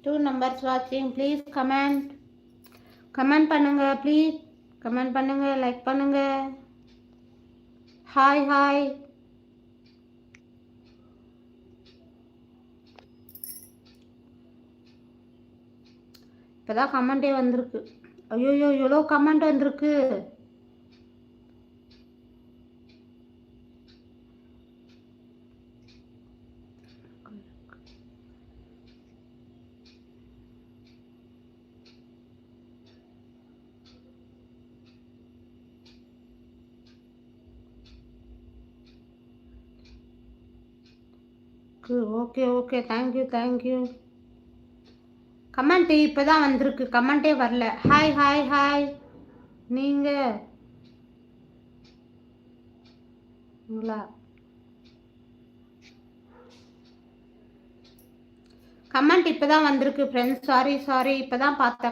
2 numbers watching. Please comment பண்ணுங்க please. Comment பண்ணுங்க, like பண்ணுங்க. ஹாய். இப்போதான் கமெண்டே வந்திருக்கு. ஐயோ எவ்வளோ கமெண்ட் வந்திருக்கு. Okay thank you. கமெண்ட் இப்போதான் வந்திருக்கு, கமெண்டே வரல. ஹாய். நீங்கள் கமெண்ட் இப்போதான் வந்திருக்கு ஃப்ரெண்ட்ஸ். சாரி இப்போதான் பார்த்தேன்.